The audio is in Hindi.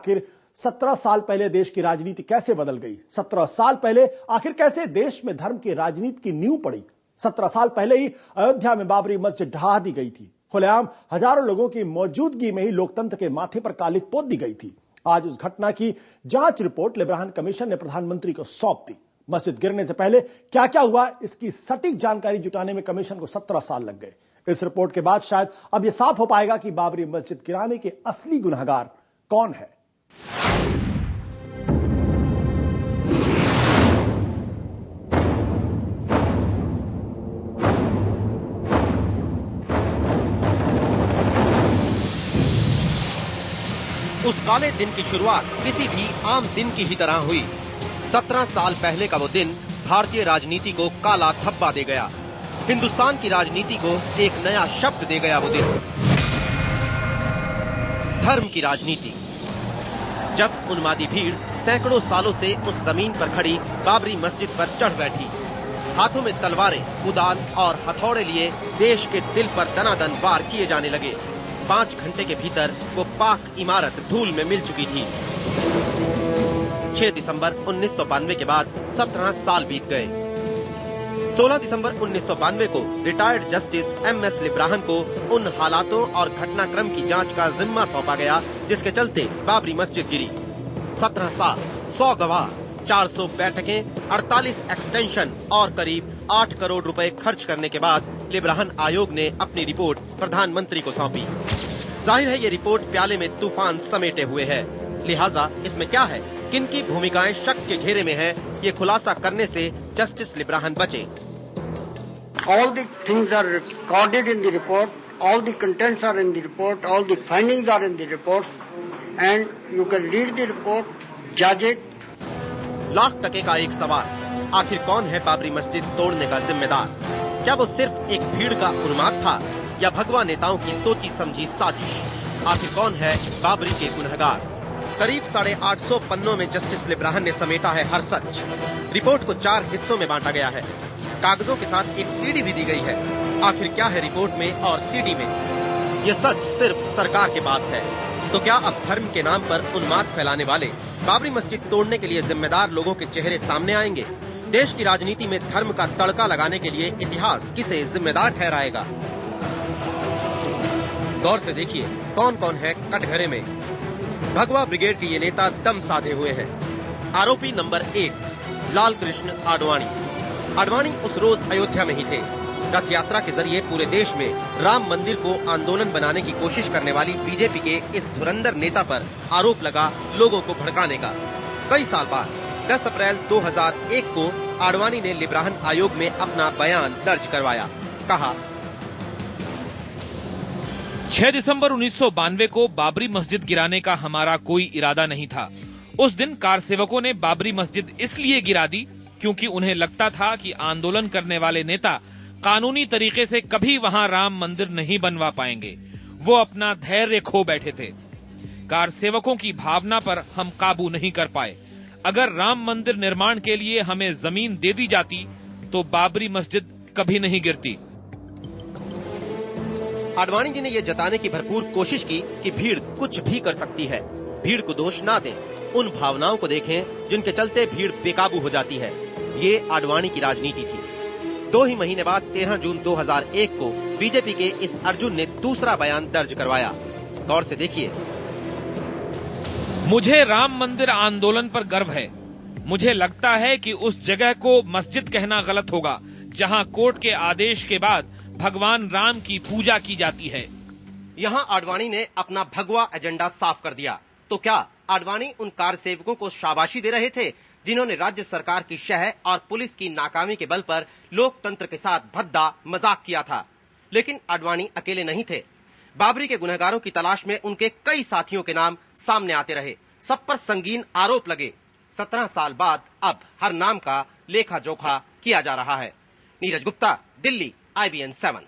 आखिर 17 साल पहले देश की राजनीति कैसे बदल गई? 17 साल पहले आखिर कैसे देश में धर्म की राजनीति की नींव पड़ी? 17 साल पहले ही अयोध्या में बाबरी मस्जिद ढहा दी गई थी। खुलेआम हजारों लोगों की मौजूदगी में ही लोकतंत्र के माथे पर कालिख पोत दी गई थी। आज उस घटना की जांच रिपोर्ट लिब्राहन कमीशन ने प्रधानमंत्री को सौंप दी। मस्जिद गिरने से पहले क्या क्या हुआ, इसकी सटीक जानकारी जुटाने में कमीशन को 17 साल लग गए। इस रिपोर्ट के बाद शायद अब यह साफ हो पाएगा कि बाबरी मस्जिद गिराने के असली गुनहगार कौन है। उस काले दिन की शुरुआत किसी भी आम दिन की ही तरह हुई। 17 साल पहले का वो दिन भारतीय राजनीति को काला धब्बा दे गया। हिंदुस्तान की राजनीति को एक नया शब्द दे गया वो दिन, धर्म की राजनीति। जब उन्मादी भीड़ सैकड़ों सालों से उस जमीन पर खड़ी बाबरी मस्जिद पर चढ़ बैठी, हाथों में तलवारें, कुदाल और हथौड़े लिए देश के दिल पर दनादन वार किए जाने लगे। 5 घंटे के भीतर वो पाक इमारत धूल में मिल चुकी थी। 6 दिसंबर 1992 के बाद 17 साल बीत गए। 16 दिसंबर 1992 को रिटायर्ड जस्टिस MS लिब्राहन को उन हालातों और घटनाक्रम की जांच का जिम्मा सौंपा गया जिसके चलते बाबरी मस्जिद गिरी। 17 साल, 100 गवाह, 400 बैठकें, 48 एक्सटेंशन और करीब 8 करोड़ रुपए खर्च करने के बाद लिब्राहन आयोग ने अपनी रिपोर्ट प्रधानमंत्री को सौंपी। जाहिर है ये रिपोर्ट प्याले में तूफान समेटे हुए है, लिहाजा इसमें क्या है, किनकी भूमिकाएं शक के घेरे में है, ये खुलासा करने से जस्टिस लिब्राहन बचे। All the things are recorded in the report, all the contents are in the report, all the findings are in the report, and you can read the report, judge it. Lakh टके का एक सवाल, आखिर कौन है बाबरी मस्जिद तोड़ने का जिम्मेदार? क्या वो सिर्फ एक भीड़ का उन्माद था या भगवा नेताओं की सोची समझी साजिश? आखिर कौन है बाबरी के गुनहगार? करीब 850 पन्नों में जस्टिस लिब्राहन ने समेटा है हर सच। रिपोर्ट को 4 हिस्सों में बांटा गया है। कागजों के साथ एक सीडी भी दी गई है। आखिर क्या है रिपोर्ट में और सीडी में? ये सच सिर्फ सरकार के पास है। तो क्या अब धर्म के नाम पर उन्माद फैलाने वाले बाबरी मस्जिद तोड़ने के लिए जिम्मेदार लोगों के चेहरे सामने आएंगे? देश की राजनीति में धर्म का तड़का लगाने के लिए इतिहास किसे जिम्मेदार ठहराएगा? गौर से देखिए कौन कौन है कटघरे में। भगवा ब्रिगेड के ये नेता दम साधे हुए हैं। आरोपी नंबर 1 लाल कृष्ण आडवाणी। आडवाणी उस रोज अयोध्या में ही थे। रथ यात्रा के जरिए पूरे देश में राम मंदिर को आंदोलन बनाने की कोशिश करने वाली बीजेपी के इस धुरंधर नेता पर आरोप लगा लोगों को भड़काने का। कई साल बाद 10 अप्रैल 2001 को आडवाणी ने लिब्राहन आयोग में अपना बयान दर्ज करवाया। कहा, 6 दिसंबर 1992 को बाबरी मस्जिद गिराने का हमारा कोई इरादा नहीं था। उस दिन कार सेवकों ने बाबरी मस्जिद इसलिए गिरा दी क्योंकि उन्हें लगता था कि आंदोलन करने वाले नेता कानूनी तरीके से कभी वहां राम मंदिर नहीं बनवा पाएंगे। वो अपना धैर्य खो बैठे थे। कार सेवकों की भावना पर हम काबू नहीं कर पाए। अगर राम मंदिर निर्माण के लिए हमें जमीन दे दी जाती तो बाबरी मस्जिद कभी नहीं गिरती। आडवाणी जी ने यह जताने की भरपूर कोशिश की कि भीड़ कुछ भी कर सकती है। भीड़ को दोष ना दें, उन भावनाओं को देखें जिनके चलते भीड़ बेकाबू हो जाती है। ये आडवाणी की राजनीति थी। 2 ही महीने बाद 13 जून 2001 को बीजेपी के इस अर्जुन ने दूसरा बयान दर्ज करवाया। गौर से देखिए। मुझे राम मंदिर आंदोलन पर गर्व है। मुझे लगता है कि उस जगह को मस्जिद कहना गलत होगा जहां कोर्ट के आदेश के बाद भगवान राम की पूजा की जाती है। यहां आडवाणी ने अपना भगवा एजेंडा साफ कर दिया। तो क्या आडवाणी उन कार सेवकों को शाबाशी दे रहे थे जिन्होंने राज्य सरकार की शह और पुलिस की नाकामी के बल पर लोकतंत्र के साथ भद्दा मजाक किया था? लेकिन आडवाणी अकेले नहीं थे। बाबरी के गुनहगारों की तलाश में उनके कई साथियों के नाम सामने आते रहे। सब पर संगीन आरोप लगे। 17 साल बाद अब हर नाम का लेखा जोखा किया जा रहा है। नीरज गुप्ता, दिल्ली, IBN 7।